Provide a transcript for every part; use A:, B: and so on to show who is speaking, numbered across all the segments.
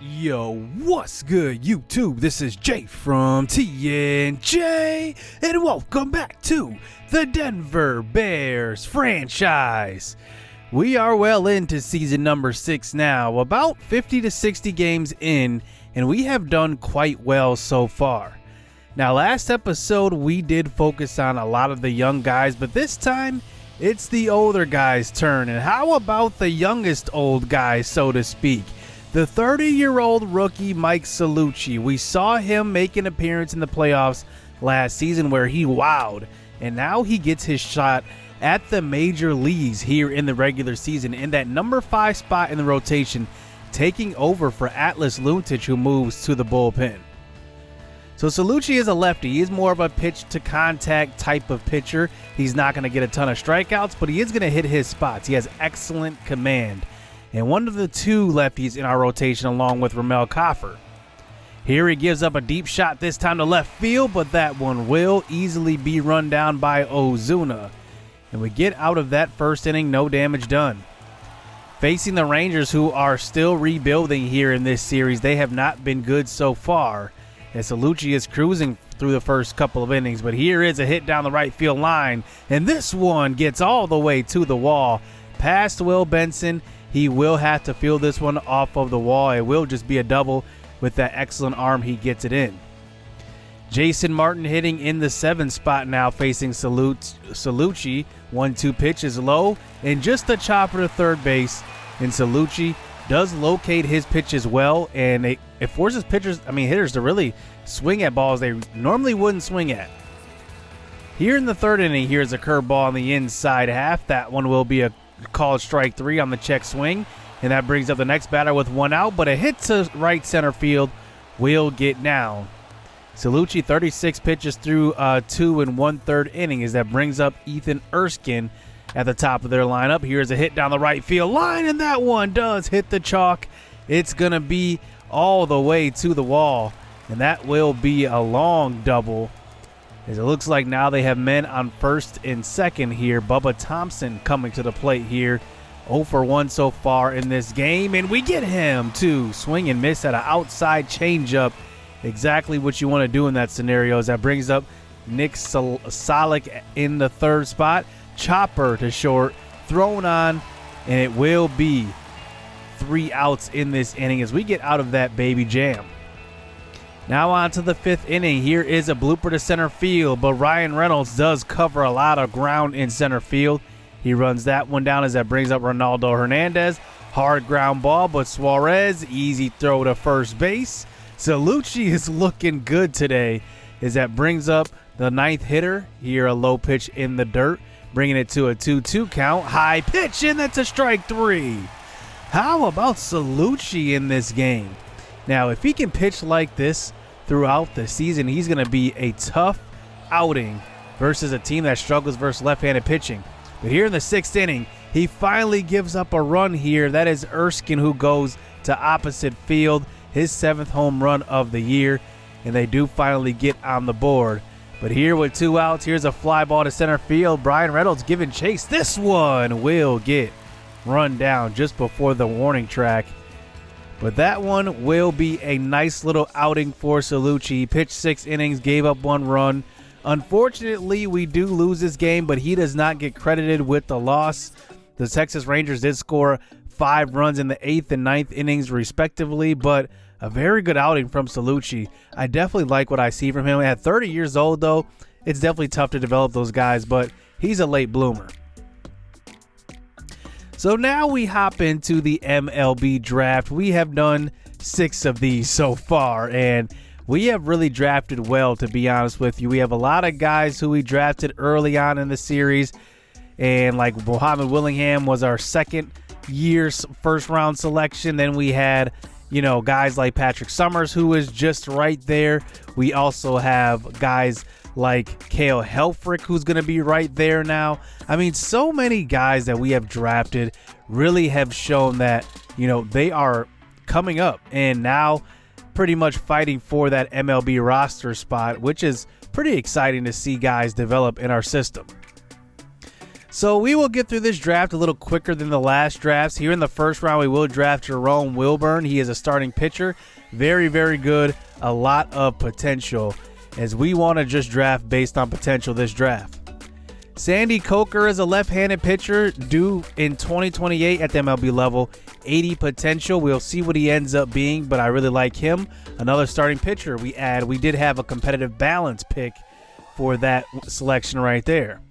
A: Yo, what's good, YouTube? This is Jay from TNJ, and welcome back to the Denver Bears franchise. We are well into season number 6 now, about 50 to 60 games in, and we have done quite well so far. Now, last episode, we did focus on a lot of the young guys, but this time, it's the older guys' turn. And how about the youngest old guy, so to speak? The 30-year-old rookie Mike Saluci. We saw him make an appearance in the playoffs last season where he wowed, and now he gets his shot at the major leagues here in the regular season in that number 5 spot in the rotation, taking over for Atlas Luntich, who moves to the bullpen. So Saluci is a lefty. He is more of a pitch-to-contact type of pitcher. He's not going to get a ton of strikeouts, but he is going to hit his spots. He has excellent command. And one of the two lefties in our rotation along with Ramel Coffer. Here he gives up a deep shot this time to left field, but that one will easily be run down by Ozuna. And we get out of that first inning, no damage done. Facing the Rangers, who are still rebuilding here in this series, they have not been good so far, as Saluci is cruising through the first couple of innings. But here is a hit down the right field line, and this one gets all the way to the wall, past Will Benson. He will have to field this one off of the wall. It will just be a double with that excellent arm he gets it in. Jason Martin hitting in the 7th spot now, facing Saluci. 1-2 pitch is low, and just a chopper to third base. And Saluci does locate his pitches well, and it forces hitters to really swing at balls they normally wouldn't swing at. Here in the third inning, here's a curveball on the inside half. That one will be a called strike 3 on the check swing, and that brings up the next batter with 1 out, but a hit to right center field will get down. Saluci 36 pitches through 2 1/3 innings. That brings up Ethan Erskine at the top of their lineup. Here's a hit down the right field line, and that one does hit the chalk. It's going to be all the way to the wall, and that will be a long double. As it looks like now they have men on first and second here. Bubba Thompson coming to the plate here. 0 for 1 so far in this game. And we get him to swing and miss at an outside changeup. Exactly what you want to do in that scenario. As that brings up Nick Solik in the 3rd spot. Chopper to short. Thrown on. And it will be 3 outs in this inning as we get out of that baby jam. Now on to the 5th inning. Here is a blooper to center field, but Ryan Reynolds does cover a lot of ground in center field. He runs that one down as that brings up Ronaldo Hernandez. Hard ground ball, but Suarez, easy throw to first base. Saluci is looking good today as that brings up the 9th hitter. Here a low pitch in the dirt, bringing it to a 2-2 count. High pitch, and that's a strike 3. How about Saluci in this game? Now, if he can pitch like this throughout the season, he's going to be a tough outing versus a team that struggles versus left-handed pitching. But here in the 6th inning, he finally gives up a run here. That is Erskine, who goes to opposite field, his 7th home run of the year, and they do finally get on the board. But here with 2 outs, here's a fly ball to center field. Brian Reynolds giving chase. This one will get run down just before the warning track. But that one will be a nice little outing for Saluci. He pitched 6 innings, gave up 1 run. Unfortunately, we do lose this game, but he does not get credited with the loss. The Texas Rangers did score 5 runs in the 8th and 9th innings, respectively, but a very good outing from Saluci. I definitely like what I see from him. At 30 years old, though, it's definitely tough to develop those guys, but he's a late bloomer. So now we hop into the MLB draft. We have done 6 of these so far, and we have really drafted well, to be honest with you. We have a lot of guys who we drafted early on in the series, and like Muhammad Willingham was our 2nd year's 1st round selection. Then we had, guys like Patrick Summers, who is just right there. We also have guys like Cale Helfrich, who's going to be right there now. I mean, so many guys that we have drafted really have shown that, they are coming up and now pretty much fighting for that MLB roster spot, which is pretty exciting to see guys develop in our system. So we will get through this draft a little quicker than the last drafts. Here in the first round, we will draft Jerome Wilburn. He is a starting pitcher. Very, very good. A lot of potential, as we want to just draft based on potential this draft. Sandy Coker is a left-handed pitcher due in 2028 at the MLB level. 80 potential. We'll see what he ends up being, but I really like him. Another starting pitcher we add. We did have a competitive balance pick for that selection right there.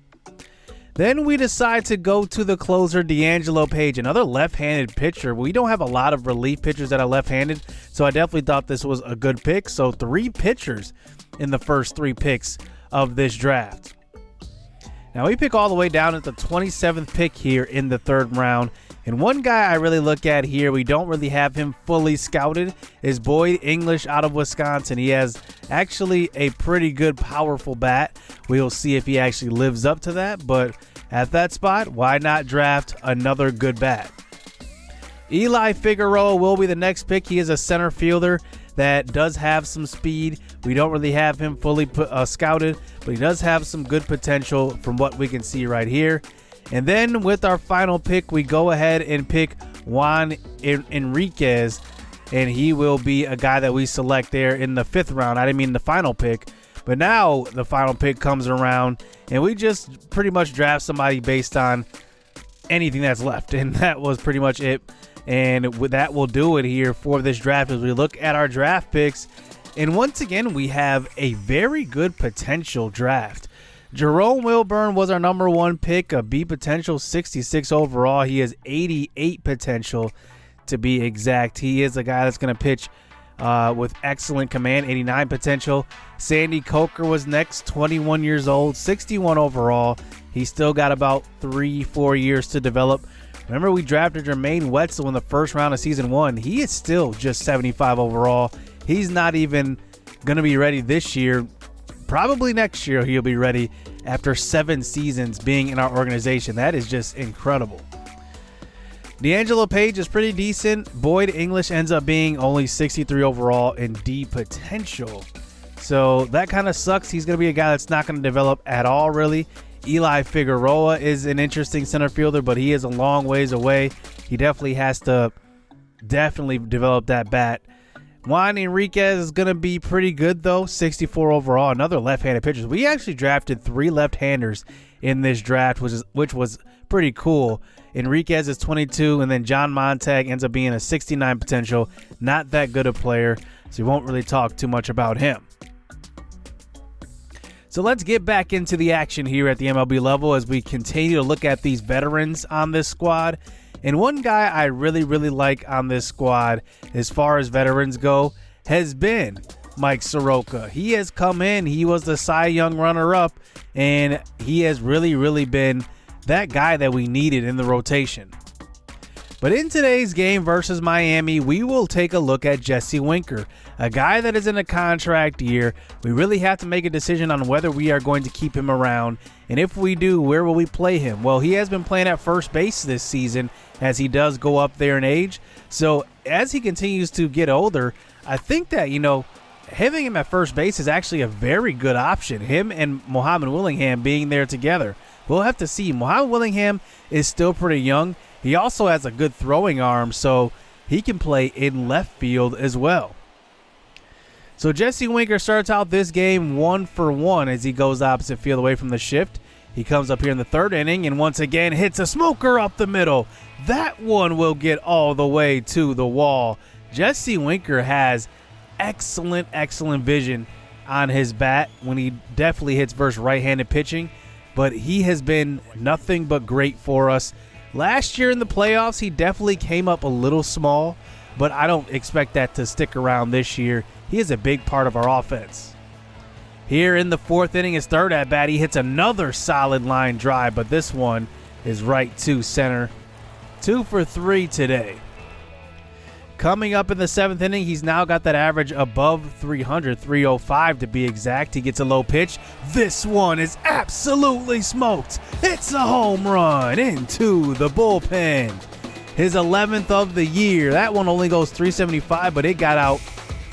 A: Then we decide to go to the closer, D'Angelo Page, another left-handed pitcher. We don't have a lot of relief pitchers that are left-handed, so I definitely thought this was a good pick. So 3 pitchers in the first 3 picks of this draft. Now we pick all the way down at the 27th pick here in the 3rd round. And one guy I really look at here, we don't really have him fully scouted, is Boyd English out of Wisconsin. He has actually a pretty good, powerful bat. We'll see if he actually lives up to that. But at that spot, why not draft another good bat? Eli Figueroa will be the next pick. He is a center fielder that does have some speed. We don't really have him fully scouted, but he does have some good potential from what we can see right here. And then with our final pick, we go ahead and pick Juan Enriquez, and he will be a guy that we select there in the 5th round. I didn't mean the final pick, but now the final pick comes around, and we just pretty much draft somebody based on anything that's left, and that was pretty much it. And that will do it here for this draft as we look at our draft picks. And once again, we have a very good potential draft. Jerome Wilburn was our number 1 pick, a B potential, 66 overall. He has 88 potential to be exact. He is a guy that's going to pitch with excellent command, 89 potential. Sandy Coker was next, 21 years old, 61 overall. He's still got about 3-4 years to develop. Remember, we drafted Jermaine Wetzel in the 1st round of season 1. He is still just 75 overall. He's not even going to be ready this year. Probably next year he'll be ready after 7 seasons being in our organization. That is just incredible. D'Angelo Page is pretty decent. Boyd English ends up being only 63 overall and D potential. So that kind of sucks. He's going to be a guy that's not going to develop at all, really. Eli Figueroa is an interesting center fielder, but he is a long ways away. He definitely has to develop that bat. Juan Enriquez is going to be pretty good, though. 64 overall, another left-handed pitcher. We actually drafted 3 left-handers in this draft, which was pretty cool. Enriquez is 22, and then John Montag ends up being a 69 potential. Not that good a player, so we won't really talk too much about him. So let's get back into the action here at the MLB level as we continue to look at these veterans on this squad. And one guy I really, really like on this squad as far as veterans go has been Mike Soroka. He has come in. He was the Cy Young runner-up, and he has really, really been that guy that we needed in the rotation. But in today's game versus Miami, we will take a look at Jesse Winker, a guy that is in a contract year. We really have to make a decision on whether we are going to keep him around, and if we do, where will we play him? Well, he has been playing at first base this season as he does go up there in age. So as he continues to get older, I think that, having him at first base is actually a very good option. Him and Muhammad Willingham being there together. We'll have to see. Muhammad Willingham is still pretty young. He also has a good throwing arm, so he can play in left field as well. So Jesse Winker starts out this game 1-for-1 as he goes opposite field away from the shift. He comes up here in the 3rd inning and once again hits a smoker up the middle. That one will get all the way to the wall. Jesse Winker has excellent vision on his bat when he definitely hits versus right-handed pitching, but he has been nothing but great for us. Last year in the playoffs, he definitely came up a little small, but I don't expect that to stick around this year. He is a big part of our offense. Here in the 4th inning, his 3rd at-bat, he hits another solid line drive, but this one is right to center. 2 for 3 today. Coming up in the 7th inning, he's now got that average above 300, 305 to be exact. He gets a low pitch. This one is absolutely smoked. It's a home run into the bullpen. His 11th of the year. That one only goes 375, but it got out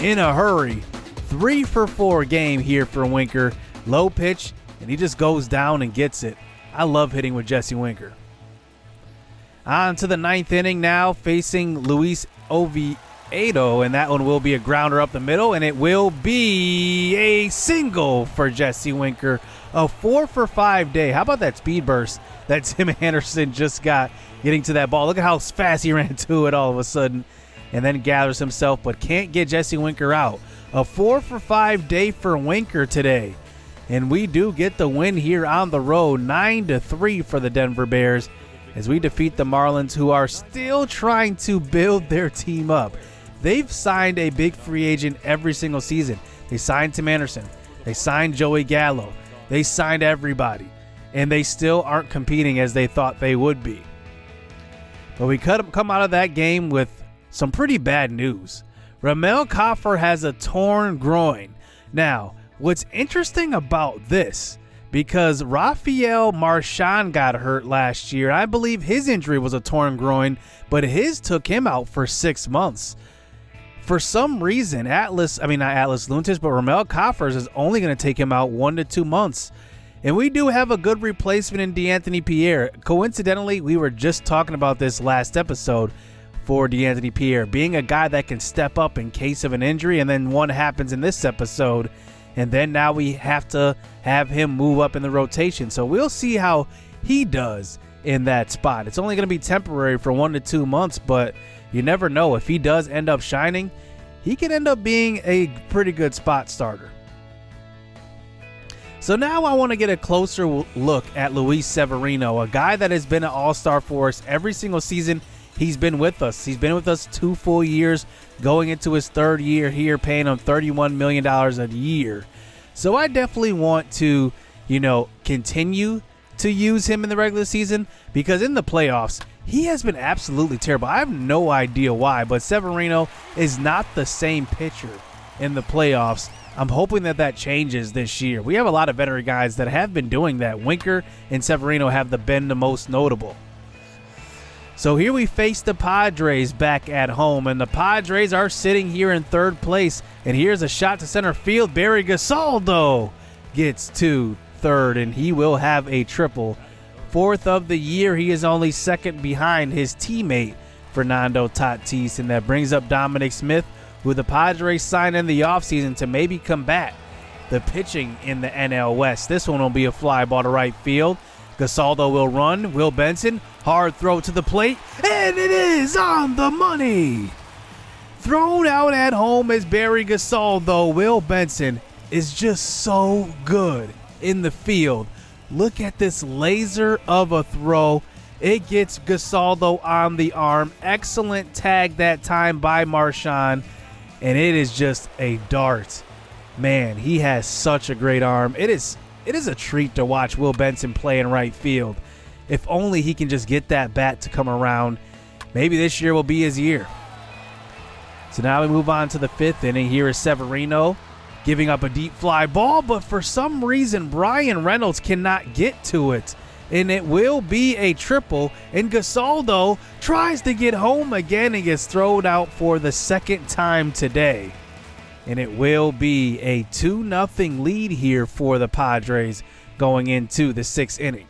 A: in a hurry. 3 for 4 game here for Winker. Low pitch, and he just goes down and gets it. I love hitting with Jesse Winker. On to the 9th inning now, facing Luis Oviedo, and that one will be a grounder up the middle, and it will be a single for Jesse Winker. A 4-for-5 day. How about that speed burst that Tim Anderson just got getting to that ball? Look at how fast he ran to it all of a sudden, and then gathers himself, but can't get Jesse Winker out. A 4-for-5 day for Winker today, and we do get the win here on the road, 9-3 for the Denver Bears, as we defeat the Marlins, who are still trying to build their team up. They've signed a big free agent every single season. They signed Tim Anderson. They signed Joey Gallo. They signed everybody, and they still aren't competing as they thought they would be. But we come out of that game with some pretty bad news. Ramel Koffer has a torn groin. Now, what's interesting about this, because Rafael Marchand got hurt last year, I believe his injury was a torn groin, but his took him out for 6 months. For some reason, Ramel Koffer is only going to take him out 1 to 2 months. And we do have a good replacement in DeAnthony Pierre. Coincidentally, we were just talking about this last episode for DeAnthony Pierre, being a guy that can step up in case of an injury, and then one happens in this episode, and then now we have to have him move up in the rotation. So we'll see how he does in that spot. It's only going to be temporary for 1 to 2 months, but you never know. If he does end up shining, he could end up being a pretty good spot starter. So now I want to get a closer look at Luis Severino, a guy that has been an all-star for us every single season he's been with us. He's been with us 2 full years, going into his 3rd year here, paying him $31 million a year. So I definitely want to, continue to use him in the regular season, because in the playoffs, he has been absolutely terrible. I have no idea why, but Severino is not the same pitcher in the playoffs. I'm hoping that changes this year. We have a lot of veteran guys that have been doing that. Winker and Severino have been the most notable. So here we face the Padres back at home, and the Padres are sitting here in 3rd place. And here's a shot to center field. Barry Gasaldo gets to 3rd, and he will have a triple. 4th of the year. He is only 2nd behind his teammate Fernando Tatis, and that brings up Dominic Smith, who the Padres signed in the offseason to maybe combat the pitching in the NL West. This one will be a fly ball to right field. Gasaldo will run. Will Benson, hard throw to the plate, and it is on the money. Thrown out at home as Barry Gasaldo. Will Benson is just so good in the field. Look at this laser of a throw. It gets Gasaldo on the arm. Excellent tag that time by Marchand, and it is just a dart. Man, he has such a great arm. It is a treat to watch Will Benson play in right field. If only he can just get that bat to come around. Maybe this year will be his year. So now we move on to the 5th inning. Here is Severino giving up a deep fly ball, but for some reason Brian Reynolds cannot get to it, and it will be a triple. And Gasaldo tries to get home again and gets thrown out for the 2nd time today. And it will be a 2-0 lead here for the Padres going into the 6th inning.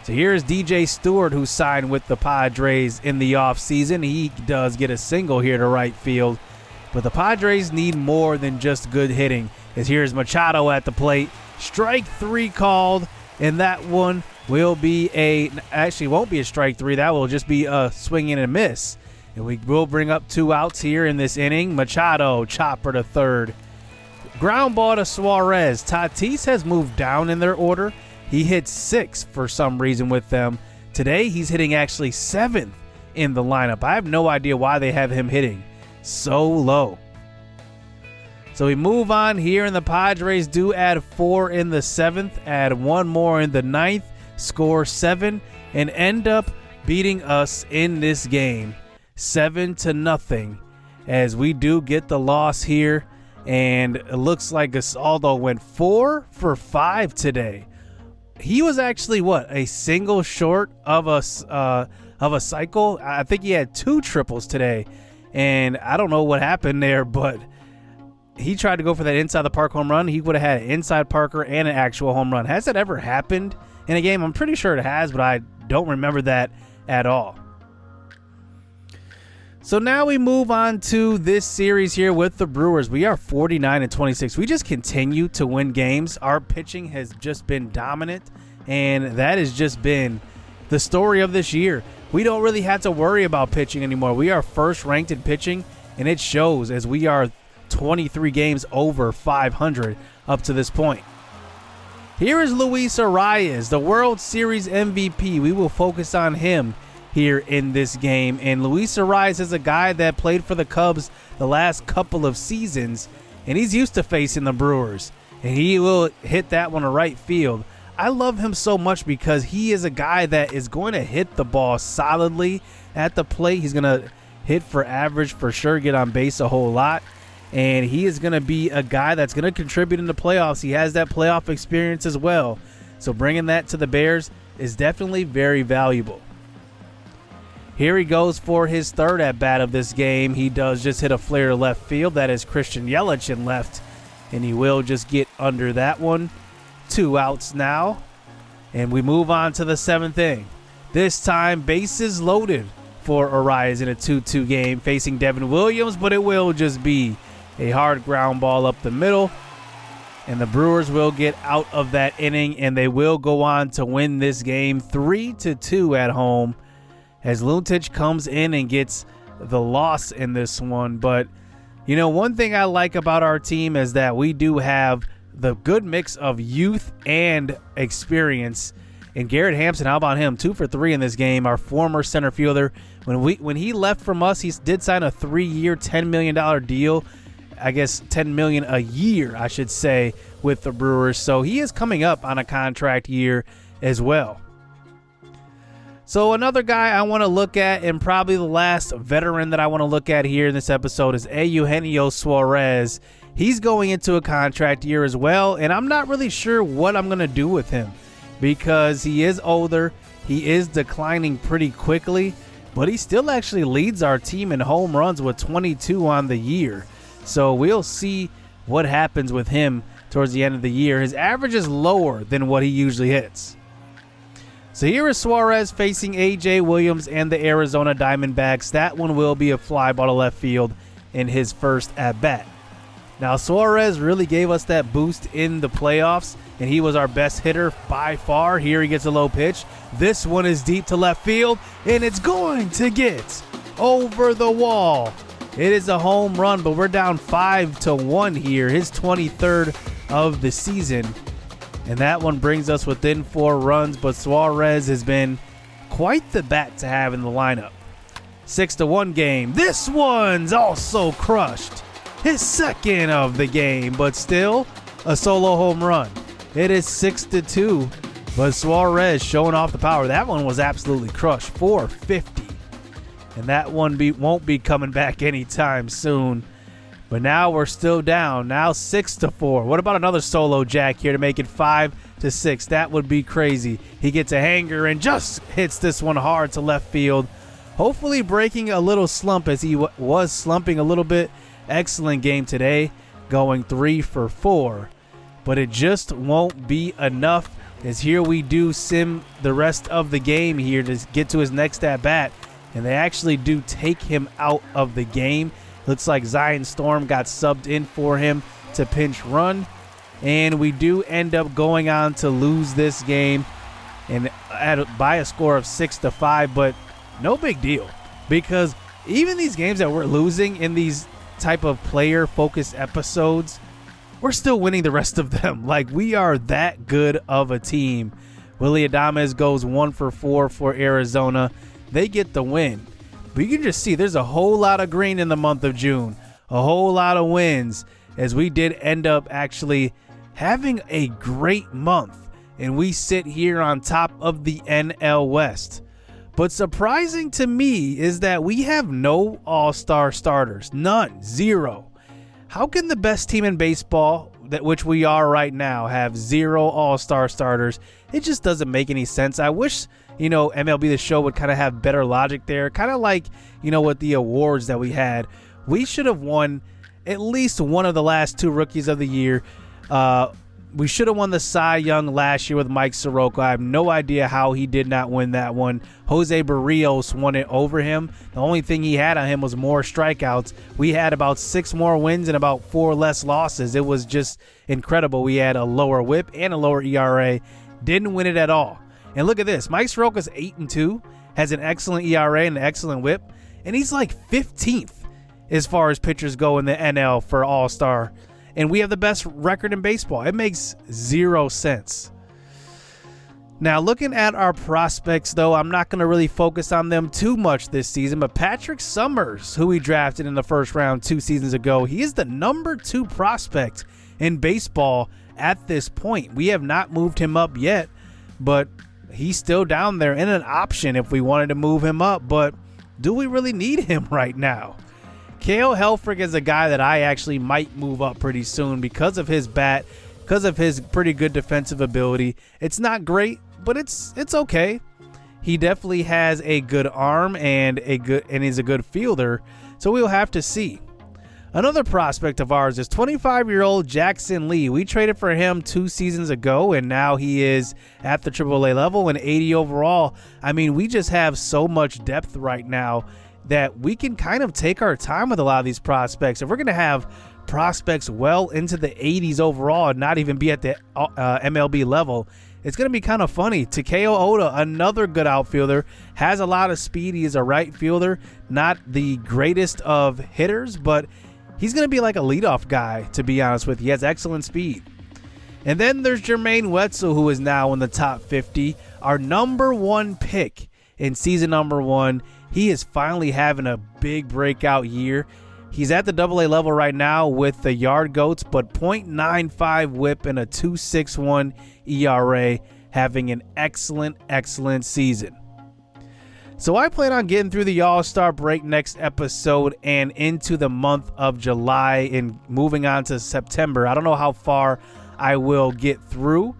A: So here's DJ Stewart, who signed with the Padres in the offseason. He does get a single here to right field. But the Padres need more than just good hitting, as here's Machado at the plate. Strike 3 called, and that one will be won't be a strike 3. That will just be a swing and a miss. And we will bring up 2 outs here in this inning. Machado, chopper to 3rd. Ground ball to Suarez. Tatis has moved down in their order. He hit 6th for some reason with them. Today, he's hitting actually 7th in the lineup. I have no idea why they have him hitting so low. So we move on here, and the Padres do add 4 in the 7th, add 1 more in the 9th, score 7, and end up beating us in this game 7-0, as we do get the loss here. And it looks like Gasaldo went 4 for 5 today. He was actually a single short of a cycle. I think he had 2 triples today, and I don't know what happened there, but he tried to go for that inside the park home run. He would have had an inside parker and an actual home run. Has that ever happened in a game? I'm pretty sure it has, but I don't remember that at all. So now we move on to this series here with the Brewers. We are 49-26. We just continue to win games. Our pitching has just been dominant, and that has just been the story of this year. We don't really have to worry about pitching anymore. We are first ranked in pitching, and it shows as we are 23 games over 500 up to this point. Here is Luis Arias, the World Series MVP. We will focus on him here in this game. And Luis Arias is a guy that played for the Cubs the last couple of seasons, and he's used to facing the Brewers, and he will hit that one to right field. I love him so much because he is a guy that is going to hit the ball solidly at the plate. He's going to hit for average for sure, get on base a whole lot, and he is going to be a guy that's going to contribute in the playoffs. He has that playoff experience as well, so bringing that to the Bears is definitely very valuable. Here he goes for his third at-bat of this game. He does just hit a flare to left field. That is Christian Yelich in left, and he will just get under that one. 2 outs now, and we move on to the 7th inning. This time, bases loaded for Arias in a 2-2 game facing Devin Williams, but it will just be a hard ground ball up the middle, and the Brewers will get out of that inning, and they will go on to win this game 3-2 at home, as Luntich comes in and gets the loss in this one. But, you know, one thing I like about our team is that we do have the good mix of youth and experience. And Garrett Hampson, how about him? 2 for 3 in this game. Our former center fielder. When he left from us, he did sign a 3-year, $10 million deal. I guess $10 million a year, I should say, with the Brewers. So he is coming up on a contract year as well. So another guy I want to look at, and probably the last veteran that I want to look at here in this episode, is Eugenio Suarez. He's going into a contract year as well, and I'm not really sure what I'm going to do with him because he is older. He is declining pretty quickly, but he still actually leads our team in home runs with 22 on the year. So we'll see what happens with him towards the end of the year. His average is lower than what he usually hits. So here is Suarez facing A.J. Williams and the Arizona Diamondbacks. That one will be a fly ball to left field in his first at-bat. Now, Suarez really gave us that boost in the playoffs, and he was our best hitter by far. Here he gets a low pitch. This one is deep to left field, and it's going to get over the wall. It is a home run, but we're down 5-1 here, his 23rd of the season. And that one brings us within 4 runs, but Suarez has been quite the bat to have in the lineup. 6-1 game. This one's also crushed. His second of the game, but still a solo home run. It is 6-2, but Suarez showing off the power. That one was absolutely crushed, 450. And that one won't be coming back anytime soon. But now we're still down. Now 6-4. What about another solo jack here to make it 5-6? That would be crazy. He gets a hanger and just hits this one hard to left field. Hopefully breaking a little slump as he was slumping a little bit. Excellent game today, going 3 for 4. But it just won't be enough, as here we do sim the rest of the game here to get to his next at-bat. And they actually do take him out of the game. Looks like Zion Storm got subbed in for him to pinch run. And we do end up going on to lose this game and by a score of 6-5. But no big deal, because even these games that we're losing in these type of player-focused episodes, we're still winning the rest of them. Like, we are that good of a team. Willy Adames goes 1 for 4 for Arizona. They get the win. But you can just see there's a whole lot of green in the month of June. A whole lot of wins, as we did end up actually having a great month. And we sit here on top of the NL West. But surprising to me is that we have no all-star starters. None. 0. How can the best team in baseball, which we are right now, have 0 all-star starters? It just doesn't make any sense. I wish, MLB The Show would kind of have better logic there. Kind of like, with the awards that we had. We should have won at least one of the last 2 rookies of the year. We should have won the Cy Young last year with Mike Soroka. I have no idea how he did not win that one. Jose Barrios won it over him. The only thing he had on him was more strikeouts. We had about 6 more wins and about 4 less losses. It was just incredible. We had a lower whip and a lower ERA. Didn't win it at all. And look at this. Mike Soroka's 8-2, has an excellent ERA and an excellent whip, and he's like 15th as far as pitchers go in the NL for All-Star. And we have the best record in baseball. It makes 0 sense. Now, looking at our prospects, though, I'm not going to really focus on them too much this season. But Patrick Summers, who we drafted in the first round 2 seasons ago, he is the number 2 prospect in baseball at this point. We have not moved him up yet, but he's still down there in an option if we wanted to move him up. But do we really need him right now? Cale Helfrich is a guy that I actually might move up pretty soon because of his bat, because of his pretty good defensive ability. It's not great, but it's okay. He definitely has a good arm and is a good fielder, so we'll have to see. Another prospect of ours is 25-year-old Jackson Lee. We traded for him 2 seasons ago, and now he is at the AAA level and 80 overall. I mean, we just have so much depth right now that we can kind of take our time with a lot of these prospects. If we're going to have prospects well into the 80s overall and not even be at the MLB level, it's going to be kind of funny. Takeo Oda, another good outfielder, has a lot of speed. He is a right fielder, not the greatest of hitters, but he's going to be like a leadoff guy, to be honest with you. He has excellent speed. And then there's Jermaine Wetzel, who is now in the top 50, our number 1 pick in season number 1. He is finally having a big breakout year. He's at the AA level right now with the Yard Goats, but .95 whip and a 2.61 ERA, having an excellent season. So I plan on getting through the All-Star break next episode and into the month of July and moving on to September. I don't know how far I will get through,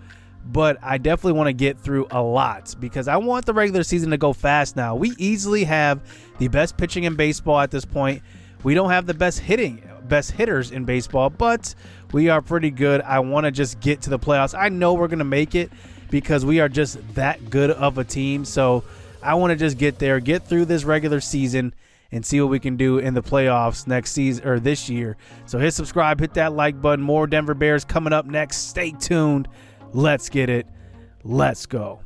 A: but I definitely want to get through a lot because I want the regular season to go fast now. We easily have the best pitching in baseball at this point. We don't have the best hitters in baseball, but we are pretty good. I want to just get to the playoffs. I know we're going to make it because we are just that good of a team. So I want to just get there, get through this regular season, and see what we can do in the playoffs next season or this year. So hit subscribe, hit that like button. More Denver Bears coming up next. Stay tuned. Let's get it. Let's go.